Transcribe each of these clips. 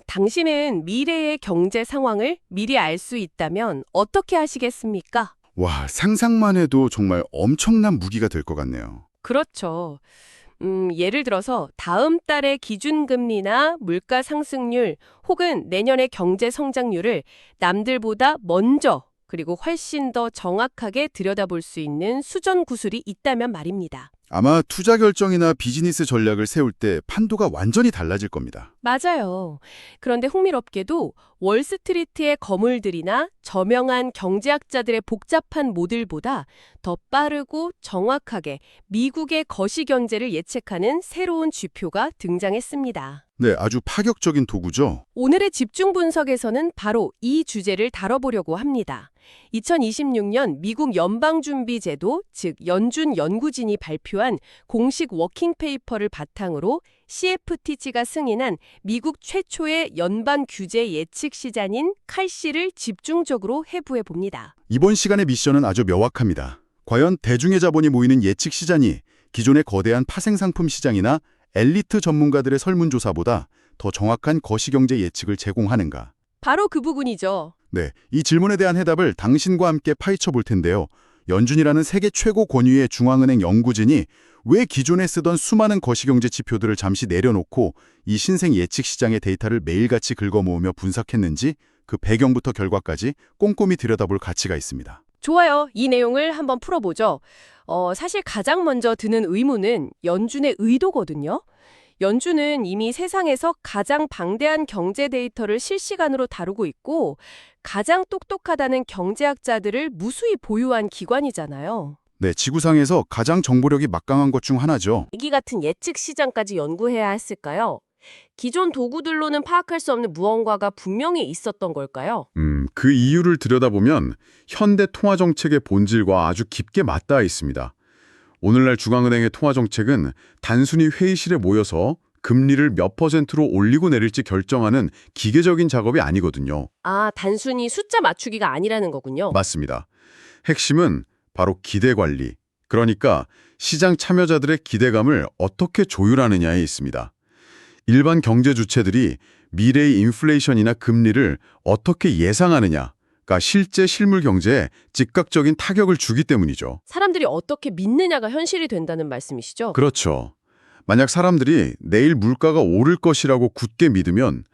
당신은 미래의 경제 상황을 미리 알 수 있다면 어떻게 하시겠습니까? 와, 상상만 해도 정말 엄청난 무기가 될 것 같네요. 그렇죠. 예를 들어서 다음 달의 기준금리나 물가 상승률 혹은 내년의 경제 성장률을 남들보다 먼저 그리고 훨씬 더 정확하게 들여다볼 수 있는 수전 구술이 있다면 말입니다. 아마 투자 결정이나 비즈니스 전략을 세울 때 판도가 완전히 달라질 겁니다. 맞아요. 그런데 흥미롭게도 월스트리트의 거물들이나 저명한 경제학자들의 복잡한 모델보다 더 빠르고 정확하게 미국의 거시경제를 예측하는 새로운 지표가 등장했습니다. 네, 아주 파격적인 도구죠. 오늘의 집중 분석에서는 바로 이 주제를 다뤄보려고 합니다. 2026년 미국 연방준비제도, 즉 연준 연구진이 발표한 공식 워킹페이퍼를 바탕으로 CFTC가 승인한 미국 최초의 연방 규제 예측 시장인 칼시를 집중적으로 해부해 봅니다. 이번 시간의 미션은 아주 명확합니다. 과연 대중의 자본이 모이는 예측 시장이 기존의 거대한 파생상품 시장이나 엘리트 전문가들의 설문조사보다 더 정확한 거시경제 예측을 제공하는가? 바로 그 부분이죠. 네, 이 질문에 대한 해답을 당신과 함께 파헤쳐 볼 텐데요. 연준이라는 세계 최고 권위의 중앙은행 연구진이 왜 기존에 쓰던 수많은 거시경제 지표들을 잠시 내려놓고 이 신생 예측 시장의 데이터를 매일같이 긁어모으며 분석했는지 그 배경부터 결과까지 꼼꼼히 들여다볼 가치가 있습니다. 좋아요. 이 내용을 한번 풀어보죠. 사실 가장 먼저 드는 의문은 연준의 의도거든요. 연준은 이미 세상에서 가장 방대한 경제 데이터를 실시간으로 다루고 있고 가장 똑똑하다는 경제학자들을 무수히 보유한 기관이잖아요. 네, 지구상에서 가장 정보력이 막강한 것 중 하나죠. 위기 같은 예측 시장까지 연구해야 했을까요? 기존 도구들로는 파악할 수 없는 무언가가 분명히 있었던 걸까요? 그 이유를 들여다보면 현대 통화정책의 본질과 아주 깊게 맞닿아 있습니다. 오늘날 중앙은행의 통화정책은 단순히 회의실에 모여서 금리를 몇 퍼센트로 올리고 내릴지 결정하는 기계적인 작업이 아니거든요. 아, 단순히 숫자 맞추기가 아니라는 거군요. 맞습니다. 핵심은 바로 기대 관리, 그러니까 시장 참여자들의 기대감을 어떻게 조율하느냐에 있습니다. 일반 경제 주체들이 미래의 인플레이션이나 금리를 어떻게 예상하느냐가 실제 실물 경제에 즉각적인 타격을 주기 때문이죠. 사람들이 어떻게 믿느냐가 현실이 된다는 말씀이시죠? 그렇죠. 만약 사람들이 내일 물가가 오를 것이라고 굳게 믿으면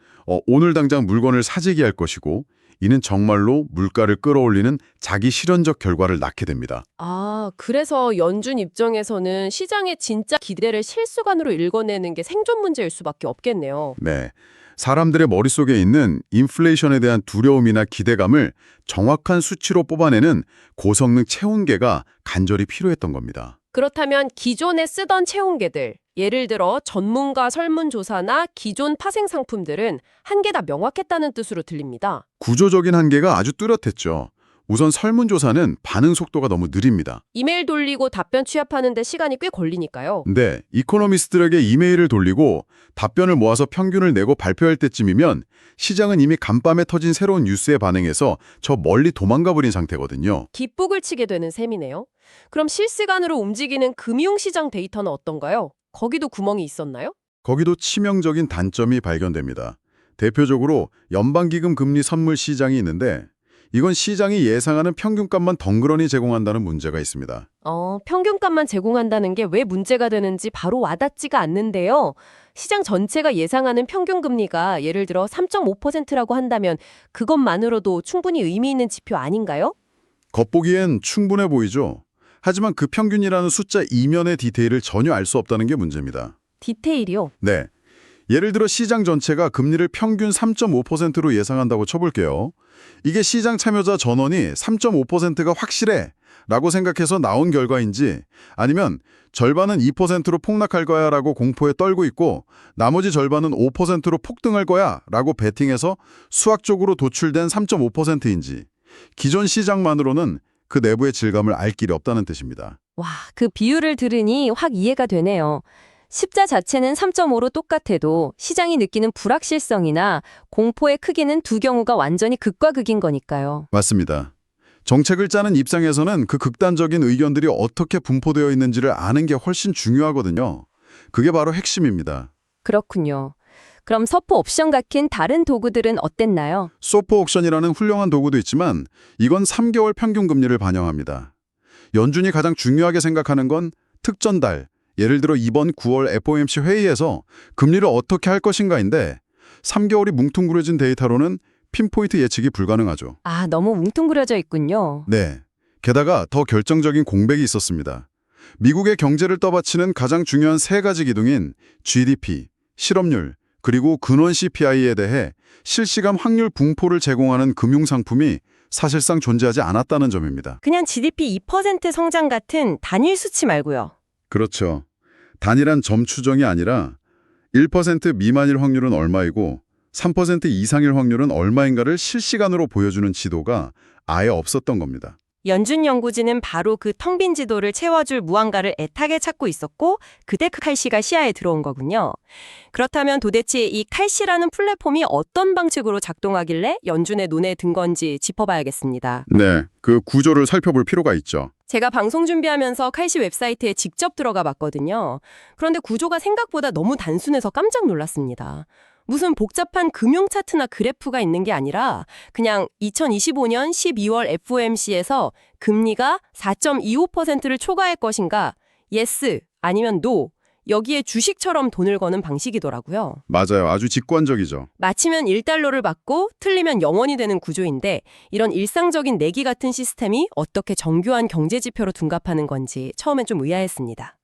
오늘 당장 물건을 사재기할 것이고 이는 정말로 물가를 끌어올리는 자기 실현적 결과를 낳게 됩니다. 아, 그래서 연준 입장에서는 시장의 진짜 기대를 실수간으로 읽어내는 게 생존 문제일 수밖에 없겠네요. 네. 사람들의 머릿속에 있는 인플레이션에 대한 두려움이나 기대감을 정확한 수치로 뽑아내는 고성능 체온계가 간절히 필요했던 겁니다. 그렇다면 기존에 쓰던 체온계들, 예를 들어 전문가 설문조사나 기존 파생 상품들은 한계가 명확했다는 뜻으로 들립니다. 구조적인 한계가 아주 뚜렷했죠. 우선 설문조사는 반응 속도가 너무 느립니다. 이메일 돌리고 답변 취합하는데 시간이 꽤 걸리니까요. 근데 이코노미스트들에게 이메일을 돌리고 답변을 모아서 평균을 내고 발표할 때쯤이면 시장은 이미 간밤에 터진 새로운 뉴스에 반응해서 저 멀리 도망가 버린 상태거든요. 깃북을 치게 되는 셈이네요. 그럼 실시간으로 움직이는 금융시장 데이터는 어떤가요? 거기도 구멍이 있었나요? 거기도 치명적인 단점이 발견됩니다. 대표적으로 연방기금 금리 선물 시장이 있는데 이건 시장이 예상하는 평균값만 덩그러니 제공한다는 문제가 있습니다. 평균값만 제공한다는 게 왜 문제가 되는지 바로 와닿지가 않는데요. 시장 전체가 예상하는 평균 금리가 예를 들어 3.5%라고 한다면 그것만으로도 충분히 의미 있는 지표 아닌가요? 겉보기엔 충분해 보이죠? 하지만 그 평균이라는 숫자 이면의 디테일을 전혀 알 수 없다는 게 문제입니다. 디테일이요? 네. 예를 들어 시장 전체가 금리를 평균 3.5%로 예상한다고 쳐볼게요. 이게 시장 참여자 전원이 3.5%가 확실해 라고 생각해서 나온 결과인지 아니면 절반은 2%로 폭락할 거야 라고 공포에 떨고 있고 나머지 절반은 5%로 폭등할 거야 라고 베팅해서 수학적으로 도출된 3.5%인지 기존 시장만으로는 그 내부의 질감을 알 길이 없다는 뜻입니다. 와, 그 비율을 들으니 확 이해가 되네요. 십자 자체는 3.5로 똑같아도 시장이 느끼는 불확실성이나 공포의 크기는 두 경우가 완전히 극과 극인 거니까요. 맞습니다. 정책을 짜는 입장에서는 그 극단적인 의견들이 어떻게 분포되어 있는지를 아는 게 훨씬 중요하거든요. 그게 바로 핵심입니다. 그렇군요. 그럼 서포 옵션 같은 다른 도구들은 어땠나요? 소포 옥션이라는 훌륭한 도구도 있지만 이건 3개월 평균 금리를 반영합니다. 연준이 가장 중요하게 생각하는 건 특전 달, 예를 들어 이번 9월 FOMC 회의에서 금리를 어떻게 할 것인가인데 3개월이 뭉뚱그려진 데이터로는 핀포인트 예측이 불가능하죠. 아, 너무 뭉뚱그려져 있군요. 네. 게다가 더 결정적인 공백이 있었습니다. 미국의 경제를 떠받치는 가장 중요한 세 가지 기둥인 GDP, 실업률, 그리고 근원 CPI에 대해 실시간 확률 분포를 제공하는 금융상품이 사실상 존재하지 않았다는 점입니다. 그냥 GDP 2% 성장 같은 단일 수치 말고요. 그렇죠. 단일한 점 추정이 아니라 1% 미만일 확률은 얼마이고 3% 이상일 확률은 얼마인가를 실시간으로 보여주는 지도가 아예 없었던 겁니다. 연준 연구진은 바로 그 텅 빈 지도를 채워줄 무언가를 애타게 찾고 있었고 그때 그 칼시가 시야에 들어온 거군요. 그렇다면 도대체 이 칼시라는 플랫폼이 어떤 방식으로 작동하길래 연준의 눈에 든 건지 짚어봐야겠습니다. 네, 그 구조를 살펴볼 필요가 있죠. 제가 방송 준비하면서 칼시 웹사이트에 직접 들어가 봤거든요. 그런데 구조가 생각보다 너무 단순해서 깜짝 놀랐습니다. 무슨 복잡한 금융 차트나 그래프가 있는 게 아니라 그냥 2025년 12월 FOMC에서 금리가 4.25%를 초과할 것인가, yes 아니면 no, 여기에 주식처럼 돈을 거는 방식이더라고요. 맞아요. 아주 직관적이죠. 맞히면 1달러를 받고 틀리면 0원이 되는 구조인데 이런 일상적인 내기 같은 시스템이 어떻게 정교한 경제 지표로 둔갑하는 건지 처음엔 좀 의아했습니다.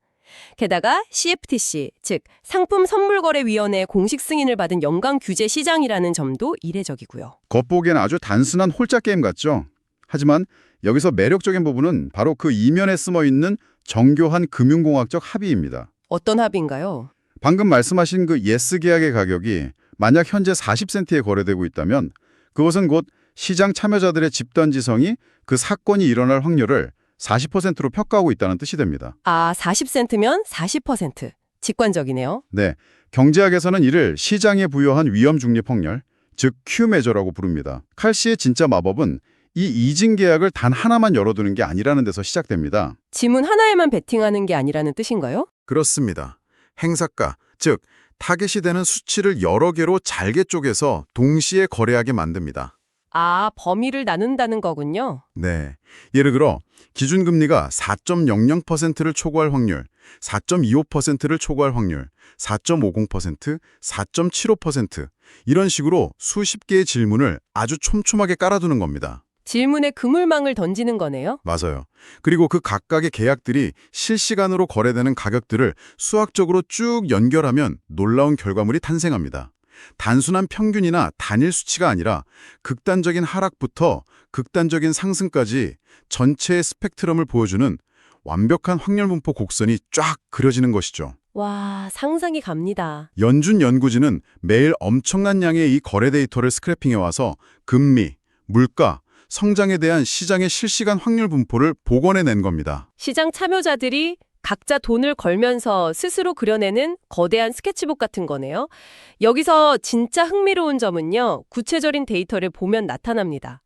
게다가 CFTC, 즉 상품선물거래위원회의 공식 승인을 받은 연간 규제 시장이라는 점도 이례적이고요. 겉보기엔 아주 단순한 홀짝 게임 같죠. 하지만 여기서 매력적인 부분은 바로 그 이면에 숨어있는 정교한 금융공학적 합의입니다. 어떤 합의인가요? 방금 말씀하신 그 예스 계약의 가격이 만약 현재 40센트에 거래되고 있다면 그것은 곧 시장 참여자들의 집단지성이 그 사건이 일어날 확률을 40%로 평가하고 있다는 뜻이 됩니다. 아, 40센트면 40%. 직관적이네요. 네, 경제학에서는 이를 시장에 부여한 위험 중립 확률, 즉 Q 매저라고 부릅니다. 칼시의 진짜 마법은 이 이징 계약을 단 하나만 열어두는 게 아니라는 데서 시작됩니다. 지문 하나에만 베팅하는 게 아니라는 뜻인가요? 그렇습니다. 행사가, 즉 타겟이 되는 수치를 여러 개로 잘게 쪼개서 동시에 거래하게 만듭니다. 아, 범위를 나눈다는 거군요. 네, 예를 들어 기준금리가 4.00%를 초과할 확률, 4.25%를 초과할 확률, 4.50%, 4.75% 이런 식으로 수십 개의 질문을 아주 촘촘하게 깔아두는 겁니다. 질문에 그물망을 던지는 거네요. 맞아요. 그리고 그 각각의 계약들이 실시간으로 거래되는 가격들을 수학적으로 쭉 연결하면 놀라운 결과물이 탄생합니다. 단순한 평균이나 단일 수치가 아니라 극단적인 하락부터 극단적인 상승까지 전체의 스펙트럼을 보여주는 완벽한 확률분포 곡선이 쫙 그려지는 것이죠. 와, 상상이 갑니다. 연준 연구진은 매일 엄청난 양의 이 거래 데이터를 스크래핑해와서 금리, 물가, 성장에 대한 시장의 실시간 확률 분포를 복원해낸 겁니다. 시장 참여자들이 각자 돈을 걸면서 스스로 그려내는 거대한 스케치북 같은 거네요. 여기서 진짜 흥미로운 점은요, 구체적인 데이터를 보면 나타납니다.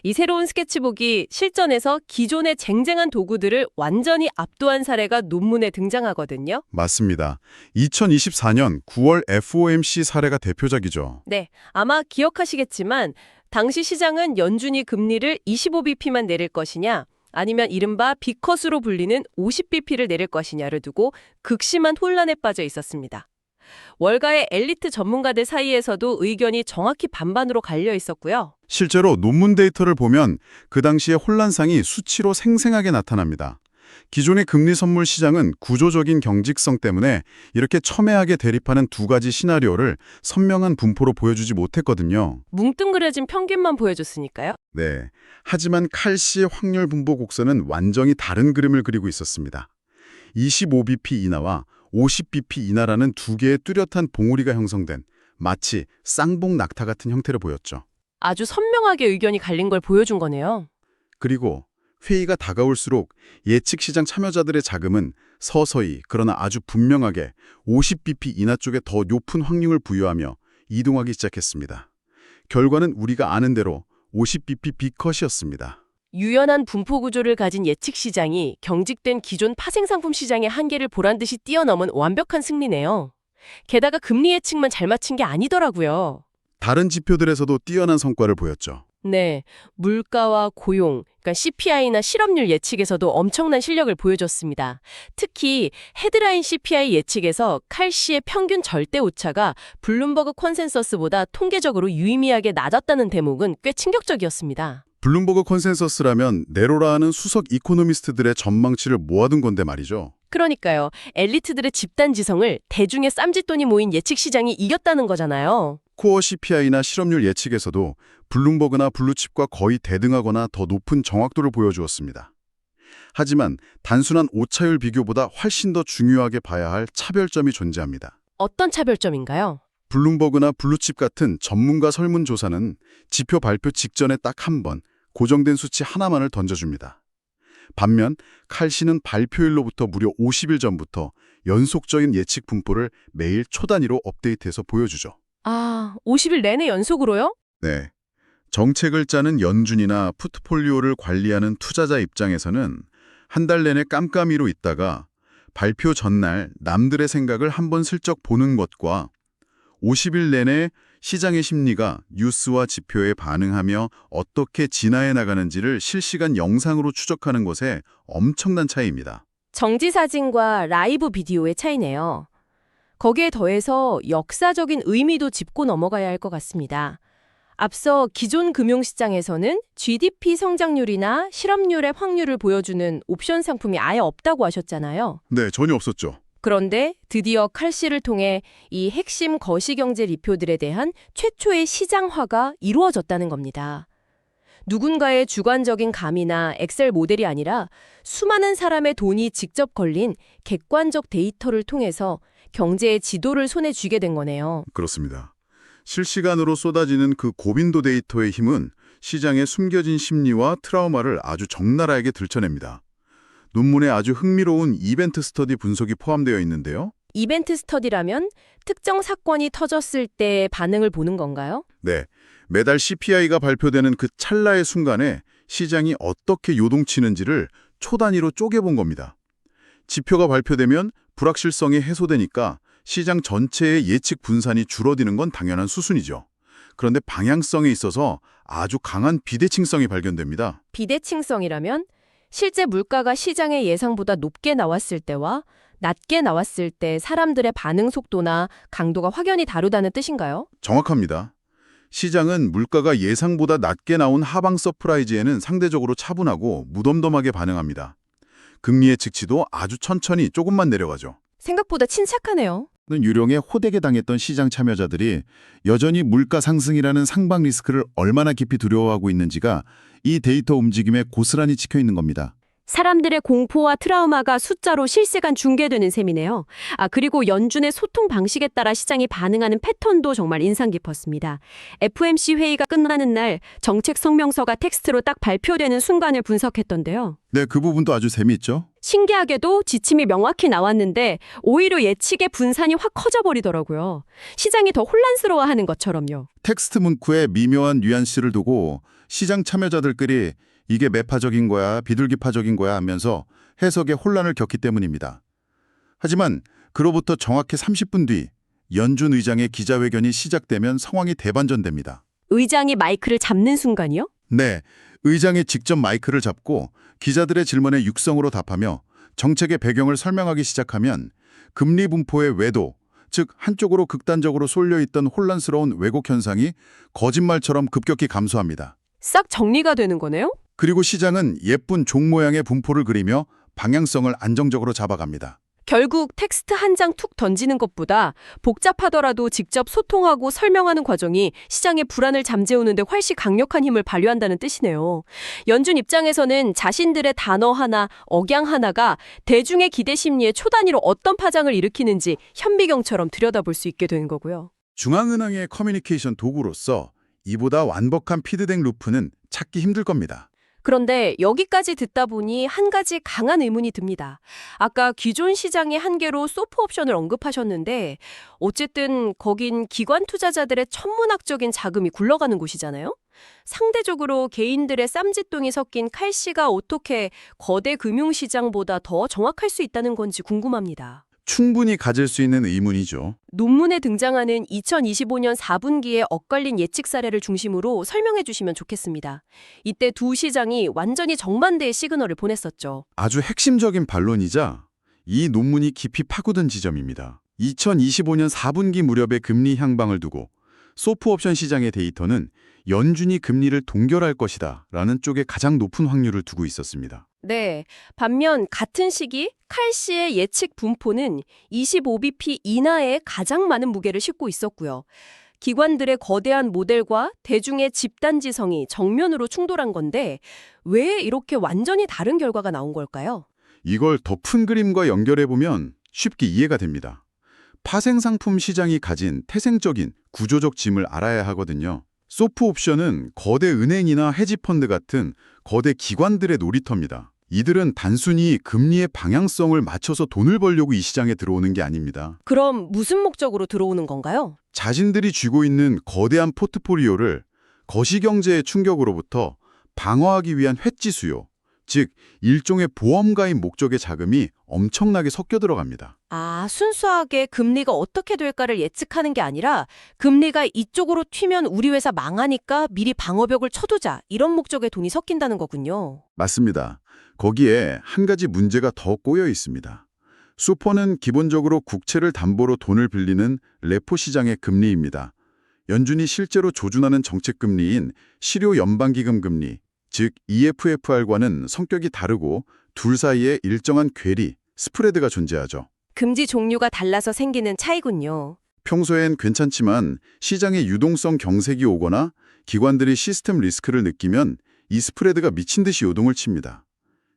이 새로운 스케치북이 실전에서 기존의 쟁쟁한 도구들을 완전히 압도한 사례가 논문에 등장하거든요. 맞습니다. 2024년 9월 FOMC 사례가 대표작이죠. 네, 아마 기억하시겠지만 당시 시장은 연준이 금리를 25bp만 내릴 것이냐 아니면 이른바 B컷으로 불리는 50bp를 내릴 것이냐를 두고 극심한 혼란에 빠져 있었습니다. 월가의 엘리트 전문가들 사이에서도 의견이 정확히 반반으로 갈려 있었고요. 실제로 논문 데이터를 보면 그 당시의 혼란상이 수치로 생생하게 나타납니다. 기존의 금리 선물 시장은 구조적인 경직성 때문에 이렇게 첨예하게 대립하는 두 가지 시나리오를 선명한 분포로 보여주지 못했거든요. 뭉뚱그려진 평균만 보여줬으니까요. 네. 하지만 칼시의 확률 분포 곡선은 완전히 다른 그림을 그리고 있었습니다. 25bp 이하와 50bp 이하라는 두 개의 뚜렷한 봉우리가 형성된 마치 쌍봉 낙타 같은 형태를 보였죠. 아주 선명하게 의견이 갈린 걸 보여준 거네요. 그리고 회의가 다가올수록 예측 시장 참여자들의 자금은 서서히 그러나 아주 분명하게 50bp 이하 쪽에 더 높은 확률을 부여하며 이동하기 시작했습니다. 결과는 우리가 아는 대로 50bp B컷이었습니다. 유연한 분포 구조를 가진 예측 시장이 경직된 기존 파생상품 시장의 한계를 보란듯이 뛰어넘은 완벽한 승리네요. 게다가 금리 예측만 잘 맞힌 게 아니더라고요. 다른 지표들에서도 뛰어난 성과를 보였죠. 네, 물가와 고용, 그러니까 CPI나 실업률 예측에서도 엄청난 실력을 보여줬습니다. 특히 헤드라인 CPI 예측에서 칼시의 평균 절대 오차가 블룸버그 컨센서스보다 통계적으로 유의미하게 낮았다는 대목은 꽤 충격적이었습니다. 블룸버그 컨센서스라면 네로라는 수석 이코노미스트들의 전망치를 모아둔 건데 말이죠. 그러니까요. 엘리트들의 집단 지성을 대중의 쌈짓돈이 모인 예측 시장이 이겼다는 거잖아요. 코어 CPI나 실업률 예측에서도 블룸버그나 블루칩과 거의 대등하거나 더 높은 정확도를 보여주었습니다. 하지만 단순한 오차율 비교보다 훨씬 더 중요하게 봐야 할 차별점이 존재합니다. 어떤 차별점인가요? 블룸버그나 블루칩 같은 전문가 설문조사는 지표 발표 직전에 딱 한 번 고정된 수치 하나만을 던져줍니다. 반면 칼시는 발표일로부터 무려 50일 전부터 연속적인 예측 분포를 매일 초 단위로 업데이트해서 보여주죠. 50일 내내 연속으로요? 네. 정책을 짜는 연준이나 포트폴리오를 관리하는 투자자 입장에서는 한 달 내내 깜깜이로 있다가 발표 전날 남들의 생각을 한번 슬쩍 보는 것과 50일 내내 시장의 심리가 뉴스와 지표에 반응하며 어떻게 진화해 나가는지를 실시간 영상으로 추적하는 것에 엄청난 차이입니다. 정지사진과 라이브 비디오의 차이네요. 거기에 더해서 역사적인 의미도 짚고 넘어가야 할 것 같습니다. 앞서 기존 금융시장에서는 GDP 성장률이나 실업률의 확률을 보여주는 옵션 상품이 아예 없다고 하셨잖아요. 네, 전혀 없었죠. 그런데 드디어 칼시를 통해 이 핵심 거시경제 지표들에 대한 최초의 시장화가 이루어졌다는 겁니다. 누군가의 주관적인 감이나 엑셀 모델이 아니라 수많은 사람의 돈이 직접 걸린 객관적 데이터를 통해서 경제의 지도를 손에 쥐게 된 거네요. 그렇습니다. 실시간으로 쏟아지는 그 고빈도 데이터의 힘은 시장의 숨겨진 심리와 트라우마를 아주 적나라하게 들춰냅니다. 논문에 아주 흥미로운 이벤트 스터디 분석이 포함되어 있는데요. 이벤트 스터디라면 특정 사건이 터졌을 때의 반응을 보는 건가요? 네, 매달 CPI가 발표되는 그 찰나의 순간에 시장이 어떻게 요동치는지를 초 단위로 쪼개본 겁니다. 지표가 발표되면 불확실성이 해소되니까 시장 전체의 예측 분산이 줄어드는 건 당연한 수순이죠. 그런데 방향성에 있어서 아주 강한 비대칭성이 발견됩니다. 비대칭성이라면 실제 물가가 시장의 예상보다 높게 나왔을 때와 낮게 나왔을 때 사람들의 반응 속도나 강도가 확연히 다르다는 뜻인가요? 정확합니다. 시장은 물가가 예상보다 낮게 나온 하방 서프라이즈에는 상대적으로 차분하고 무덤덤하게 반응합니다. 금리 예측치도 아주 천천히 조금만 내려가죠. 생각보다 침착하네요. 유령에 호되게 당했던 시장 참여자들이 여전히 물가 상승이라는 상방 리스크를 얼마나 깊이 두려워하고 있는지가 이 데이터 움직임에 고스란히 찍혀 있는 겁니다. 사람들의 공포와 트라우마가 숫자로 실시간 중계되는 셈이네요. 그리고 연준의 소통 방식에 따라 시장이 반응하는 패턴도 정말 인상 깊었습니다. FOMC 회의가 끝나는 날 정책 성명서가 텍스트로 딱 발표되는 순간을 분석했던데요. 네, 그 부분도 아주 재미있죠? 신기하게도 지침이 명확히 나왔는데 오히려 예측의 분산이 확 커져버리더라고요. 시장이 더 혼란스러워하는 것처럼요. 텍스트 문구에 미묘한 뉘앙스를 두고 시장 참여자들끼리 이게 매파적인 거야, 비둘기파적인 거야 하면서 해석에 혼란을 겪기 때문입니다. 하지만 그로부터 정확히 30분 뒤 연준 의장의 기자회견이 시작되면 상황이 대반전됩니다. 의장이 마이크를 잡는 순간이요? 네, 의장이 직접 마이크를 잡고 기자들의 질문에 육성으로 답하며 정책의 배경을 설명하기 시작하면 금리 분포의 외도, 즉 한쪽으로 극단적으로 쏠려있던 혼란스러운 왜곡 현상이 거짓말처럼 급격히 감소합니다. 싹 정리가 되는 거네요? 그리고 시장은 예쁜 종 모양의 분포를 그리며 방향성을 안정적으로 잡아갑니다. 결국 텍스트 한 장 툭 던지는 것보다 복잡하더라도 직접 소통하고 설명하는 과정이 시장의 불안을 잠재우는데 훨씬 강력한 힘을 발휘한다는 뜻이네요. 연준 입장에서는 자신들의 단어 하나, 억양 하나가 대중의 기대 심리에 초단위로 어떤 파장을 일으키는지 현미경처럼 들여다볼 수 있게 되는 거고요. 중앙은행의 커뮤니케이션 도구로서 이보다 완벽한 피드백 루프는 찾기 힘들 겁니다. 그런데 여기까지 듣다 보니 한 가지 강한 의문이 듭니다. 아까 기존 시장의 한계로 소프 옵션을 언급하셨는데 어쨌든 거긴 기관 투자자들의 천문학적인 자금이 굴러가는 곳이잖아요. 상대적으로 개인들의 쌈짓돈이 섞인 칼시가 어떻게 거대 금융시장보다 더 정확할 수 있다는 건지 궁금합니다. 충분히 가질 수 있는 의문이죠. 논문에 등장하는 2025년 4분기의 엇갈린 예측 사례를 중심으로 설명해 주시면 좋겠습니다. 이때 두 시장이 완전히 정반대의 시그널을 보냈었죠. 아주 핵심적인 반론이자 이 논문이 깊이 파고든 지점입니다. 2025년 4분기 무렵의 금리 향방을 두고 소프옵션 시장의 데이터는 연준이 금리를 동결할 것이다 라는 쪽에 가장 높은 확률을 두고 있었습니다. 네. 반면 같은 시기 칼시의 예측 분포는 25bp 이하의 가장 많은 무게를 싣고 있었고요. 기관들의 거대한 모델과 대중의 집단지성이 정면으로 충돌한 건데 왜 이렇게 완전히 다른 결과가 나온 걸까요? 이걸 더 큰 그림과 연결해보면 쉽게 이해가 됩니다. 파생상품 시장이 가진 태생적인 구조적 짐을 알아야 하거든요. 소프옵션은 거대 은행이나 헤지펀드 같은 거대 기관들의 놀이터입니다. 이들은 단순히 금리의 방향성을 맞춰서 돈을 벌려고 이 시장에 들어오는 게 아닙니다. 그럼 무슨 목적으로 들어오는 건가요? 자신들이 쥐고 있는 거대한 포트포리오를 거시경제의 충격으로부터 방어하기 위한 회지 수요, 즉 일종의 보험가인 목적의 자금이 엄청나게 섞여 들어갑니다. 아, 순수하게 금리가 어떻게 될까를 예측하는 게 아니라 금리가 이쪽으로 튀면 우리 회사 망하니까 미리 방어벽을 쳐두자 이런 목적의 돈이 섞인다는 거군요. 맞습니다. 거기에 한 가지 문제가 더 꼬여 있습니다. 소퍼는 기본적으로 국채를 담보로 돈을 빌리는 레포 시장의 금리입니다. 연준이 실제로 조준하는 정책금리인 실효 연방기금 금리, 즉 EFFR과는 성격이 다르고 둘 사이에 일정한 괴리, 스프레드가 존재하죠. 금지 종류가 달라서 생기는 차이군요. 평소엔 괜찮지만 시장에 유동성 경색이 오거나 기관들이 시스템 리스크를 느끼면 이 스프레드가 미친 듯이 요동을 칩니다.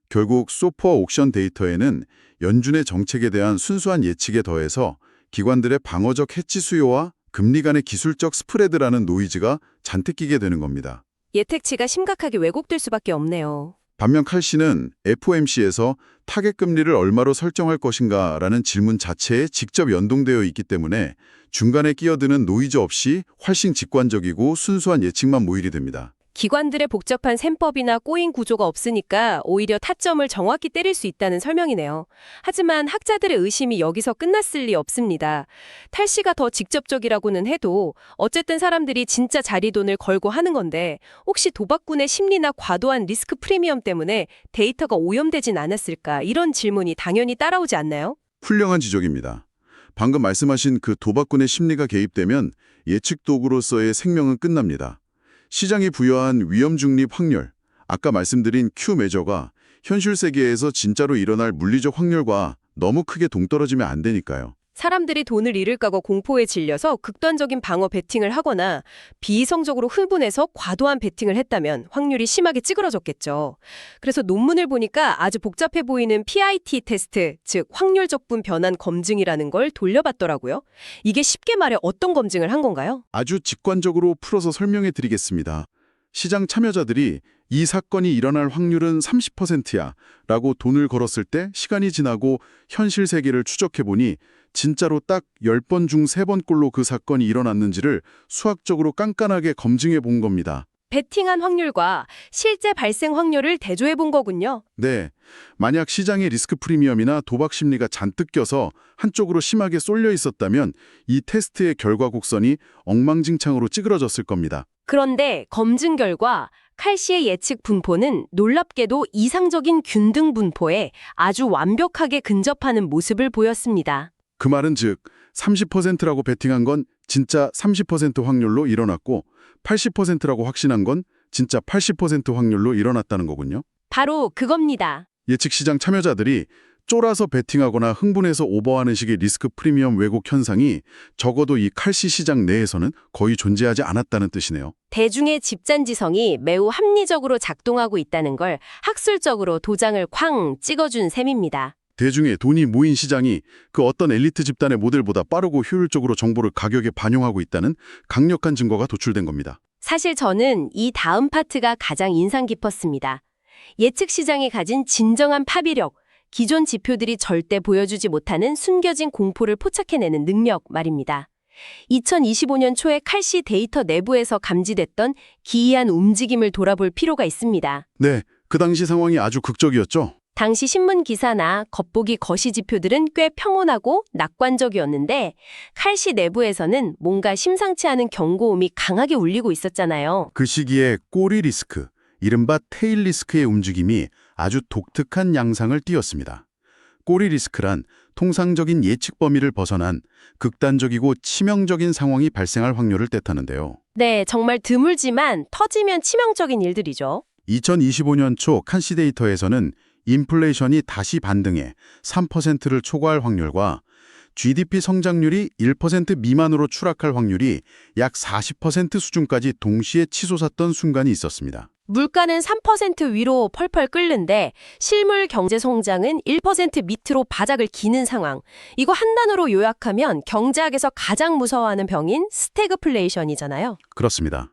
결국 소퍼 옥션 데이터에는 연준의 정책에 대한 순수한 예측에 더해서 기관들의 방어적 해치 수요와 금리 간의 기술적 스프레드라는 노이즈가 잔뜩 끼게 되는 겁니다. 예측치가 심각하게 왜곡될 수밖에 없네요. 반면 칼시는 FOMC에서 타겟 금리를 얼마로 설정할 것인가라는 질문 자체에 직접 연동되어 있기 때문에 중간에 끼어드는 노이즈 없이 훨씬 직관적이고 순수한 예측만 모일이 됩니다. 기관들의 복잡한 셈법이나 꼬인 구조가 없으니까 오히려 타점을 정확히 때릴 수 있다는 설명이네요. 하지만 학자들의 의심이 여기서 끝났을 리 없습니다. 탈시가 더 직접적이라고는 해도 어쨌든 사람들이 진짜 자리돈을 걸고 하는 건데 혹시 도박꾼의 심리나 과도한 리스크 프리미엄 때문에 데이터가 오염되진 않았을까 이런 질문이 당연히 따라오지 않나요? 훌륭한 지적입니다. 방금 말씀하신 그 도박꾼의 심리가 개입되면 예측 도구로서의 생명은 끝납니다. 시장이 부여한 위험 중립 확률, 아까 말씀드린 Q 매저가 현실 세계에서 진짜로 일어날 물리적 확률과 너무 크게 동떨어지면 안 되니까요. 사람들이 돈을 잃을까봐 공포에 질려서 극단적인 방어 베팅을 하거나 비이성적으로 흥분해서 과도한 베팅을 했다면 확률이 심하게 찌그러졌겠죠. 그래서 논문을 보니까 아주 복잡해 보이는 PIT 테스트, 즉 확률적분 변환 검증이라는 걸 돌려봤더라고요. 이게 쉽게 말해 어떤 검증을 한 건가요? 아주 직관적으로 풀어서 설명해 드리겠습니다. 시장 참여자들이 이 사건이 일어날 확률은 30%야 라고 돈을 걸었을 때 시간이 지나고 현실 세계를 추적해보니 진짜로 딱 10번 중 3번꼴로 그 사건이 일어났는지를 수학적으로 깐깐하게 검증해 본 겁니다. 베팅한 확률과 실제 발생 확률을 대조해 본 거군요. 네, 만약 시장의 리스크 프리미엄이나 도박 심리가 잔뜩 껴서 한쪽으로 심하게 쏠려 있었다면 이 테스트의 결과 곡선이 엉망진창으로 찌그러졌을 겁니다. 그런데 검증 결과 칼시의 예측 분포는 놀랍게도 이상적인 균등 분포에 아주 완벽하게 근접하는 모습을 보였습니다. 그 말은 즉 30%라고 베팅한 건 진짜 30% 확률로 일어났고 80%라고 확신한 건 진짜 80% 확률로 일어났다는 거군요. 바로 그겁니다. 예측 시장 참여자들이 쫄아서 베팅하거나 흥분해서 오버하는 식의 리스크 프리미엄 왜곡 현상이 적어도 이 칼시 시장 내에서는 거의 존재하지 않았다는 뜻이네요. 대중의 집단지성이 매우 합리적으로 작동하고 있다는 걸 학술적으로 도장을 쾅 찍어준 셈입니다. 대중의 돈이 모인 시장이 그 어떤 엘리트 집단의 모델보다 빠르고 효율적으로 정보를 가격에 반영하고 있다는 강력한 증거가 도출된 겁니다. 사실 저는 이 다음 파트가 가장 인상 깊었습니다. 예측 시장이 가진 진정한 파비력, 기존 지표들이 절대 보여주지 못하는 숨겨진 공포를 포착해내는 능력 말입니다. 2025년 초에 칼시 데이터 내부에서 감지됐던 기이한 움직임을 돌아볼 필요가 있습니다. 네, 그 당시 상황이 아주 극적이었죠. 당시 신문 기사나 겉보기 거시 지표들은 꽤 평온하고 낙관적이었는데 칼시 내부에서는 뭔가 심상치 않은 경고음이 강하게 울리고 있었잖아요. 그 시기에 꼬리 리스크, 이른바 테일 리스크의 움직임이 아주 독특한 양상을 띠었습니다. 꼬리 리스크란 통상적인 예측 범위를 벗어난 극단적이고 치명적인 상황이 발생할 확률을 뜻하는데요. 네, 정말 드물지만 터지면 치명적인 일들이죠. 2025년 초 칸시 데이터에서는 인플레이션이 다시 반등해 3%를 초과할 확률과 GDP 성장률이 1% 미만으로 추락할 확률이 약 40% 수준까지 동시에 치솟았던 순간이 있었습니다. 물가는 3% 위로 펄펄 끓는데 실물 경제 성장은 1% 밑으로 바닥을 기는 상황. 이거 한 단어로 요약하면 경제학에서 가장 무서워하는 병인 스태그플레이션이잖아요. 그렇습니다.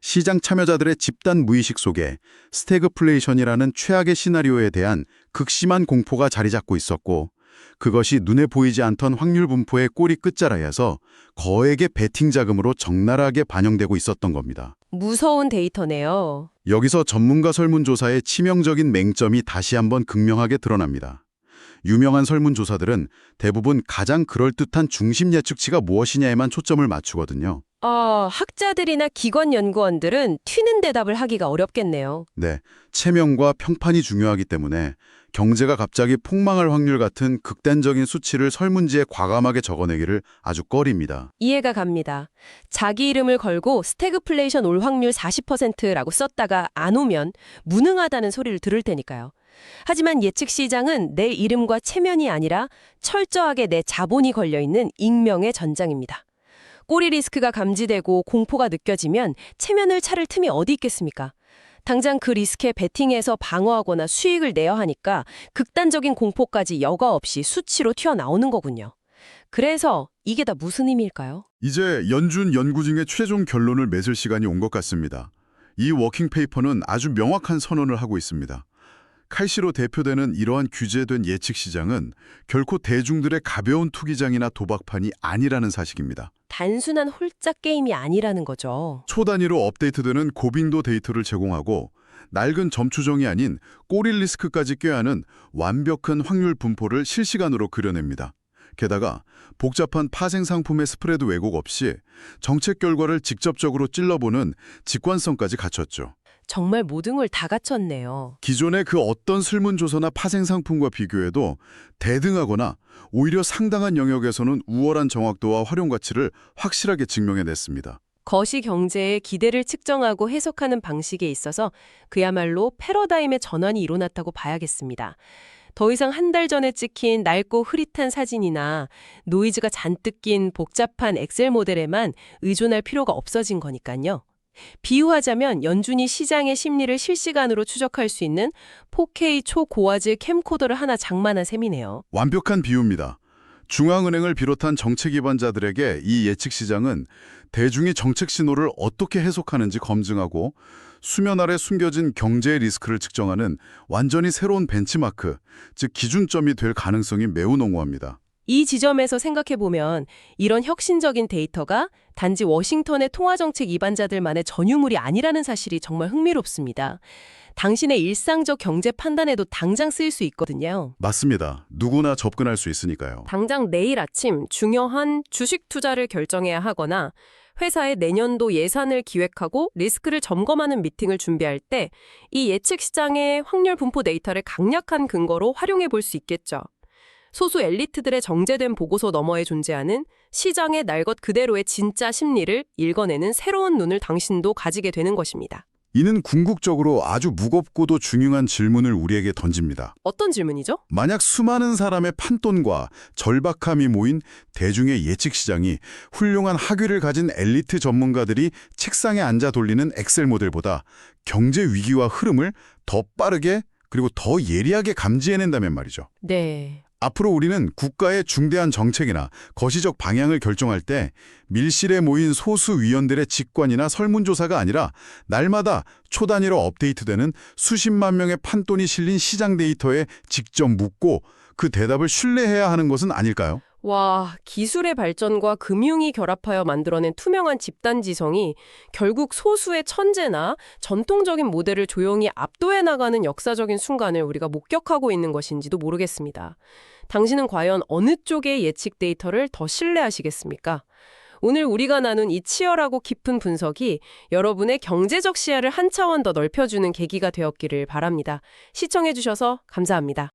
시장 참여자들의 집단 무의식 속에 스태그플레이션이라는 최악의 시나리오에 대한 극심한 공포가 자리 잡고 있었고, 그것이 눈에 보이지 않던 확률 분포의 꼬리 끝자락에서 거액의 베팅 자금으로 적나라하게 반영되고 있었던 겁니다. 무서운 데이터네요. 여기서 전문가 설문조사의 치명적인 맹점이 다시 한번 극명하게 드러납니다. 유명한 설문조사들은 대부분 가장 그럴듯한 중심 예측치가 무엇이냐에만 초점을 맞추거든요. 학자들이나 기관 연구원들은 튀는 대답을 하기가 어렵겠네요. 네, 체면과 평판이 중요하기 때문에 경제가 갑자기 폭망할 확률 같은 극단적인 수치를 설문지에 과감하게 적어내기를 아주 꺼립니다. 이해가 갑니다. 자기 이름을 걸고 스태그플레이션 올 확률 40%라고 썼다가 안 오면 무능하다는 소리를 들을 테니까요. 하지만 예측 시장은 내 이름과 체면이 아니라 철저하게 내 자본이 걸려있는 익명의 전장입니다. 꼬리 리스크가 감지되고 공포가 느껴지면 체면을 차릴 틈이 어디 있겠습니까? 당장 그 리스크에 베팅해서 방어하거나 수익을 내야 하니까 극단적인 공포까지 여과 없이 수치로 튀어나오는 거군요. 그래서 이게 다 무슨 의미일까요? 이제 연준 연구진의 최종 결론을 맺을 시간이 온 것 같습니다. 이 워킹 페이퍼는 아주 명확한 선언을 하고 있습니다. 칼시로 대표되는 이러한 규제된 예측 시장은 결코 대중들의 가벼운 투기장이나 도박판이 아니라는 사실입니다. 단순한 홀짝 게임이 아니라는 거죠. 초단위로 업데이트되는 고빈도 데이터를 제공하고 낡은 점추정이 아닌 꼬리 리스크까지 꾀하는 완벽한 확률 분포를 실시간으로 그려냅니다. 게다가 복잡한 파생 상품의 스프레드 왜곡 없이 정책 결과를 직접적으로 찔러보는 직관성까지 갖췄죠. 정말 모든 걸 다 갖췄네요. 기존의 그 어떤 설문조사나 파생 상품과 비교해도 대등하거나 오히려 상당한 영역에서는 우월한 정확도와 활용 가치를 확실하게 증명해냈습니다. 거시 경제의 기대를 측정하고 해석하는 방식에 있어서 그야말로 패러다임의 전환이 일어났다고 봐야겠습니다. 더 이상 한 달 전에 찍힌 낡고 흐릿한 사진이나 노이즈가 잔뜩 낀 복잡한 엑셀 모델에만 의존할 필요가 없어진 거니까요. 비유하자면 연준이 시장의 심리를 실시간으로 추적할 수 있는 4K 초고화질 캠코더를 하나 장만한 셈이네요. 완벽한 비유입니다. 중앙은행을 비롯한 정책 기반자들에게 이 예측 시장은 대중이 정책 신호를 어떻게 해석하는지 검증하고 수면 아래 숨겨진 경제의 리스크를 측정하는 완전히 새로운 벤치마크, 즉 기준점이 될 가능성이 매우 농후합니다. 이 지점에서 생각해보면 이런 혁신적인 데이터가 단지 워싱턴의 통화정책 입안자들만의 전유물이 아니라는 사실이 정말 흥미롭습니다. 당신의 일상적 경제 판단에도 당장 쓰일 수 있거든요. 맞습니다. 누구나 접근할 수 있으니까요. 당장 내일 아침 중요한 주식 투자를 결정해야 하거나 회사의 내년도 예산을 기획하고 리스크를 점검하는 미팅을 준비할 때 이 예측 시장의 확률 분포 데이터를 강력한 근거로 활용해 볼 수 있겠죠. 소수 엘리트들의 정제된 보고서 너머에 존재하는 시장의 날 것 그대로의 진짜 심리를 읽어내는 새로운 눈을 당신도 가지게 되는 것입니다. 이는 궁극적으로 아주 무겁고도 중요한 질문을 우리에게 던집니다. 어떤 질문이죠? 만약 수많은 사람의 판돈과 절박함이 모인 대중의 예측 시장이 훌륭한 학위를 가진 엘리트 전문가들이 책상에 앉아 돌리는 엑셀 모델보다 경제 위기와 흐름을 더 빠르게 그리고 더 예리하게 감지해낸다면 말이죠. 네. 앞으로 우리는 국가의 중대한 정책이나 거시적 방향을 결정할 때 밀실에 모인 소수 위원들의 직관이나 설문조사가 아니라 날마다 초단위로 업데이트되는 수십만 명의 판돈이 실린 시장 데이터에 직접 묻고 그 대답을 신뢰해야 하는 것은 아닐까요? 와, 기술의 발전과 금융이 결합하여 만들어낸 투명한 집단 지성이 결국 소수의 천재나 전통적인 모델을 조용히 압도해 나가는 역사적인 순간을 우리가 목격하고 있는 것인지도 모르겠습니다. 당신은 과연 어느 쪽의 예측 데이터를 더 신뢰하시겠습니까? 오늘 우리가 나눈 이 치열하고 깊은 분석이 여러분의 경제적 시야를 한 차원 더 넓혀주는 계기가 되었기를 바랍니다. 시청해주셔서 감사합니다.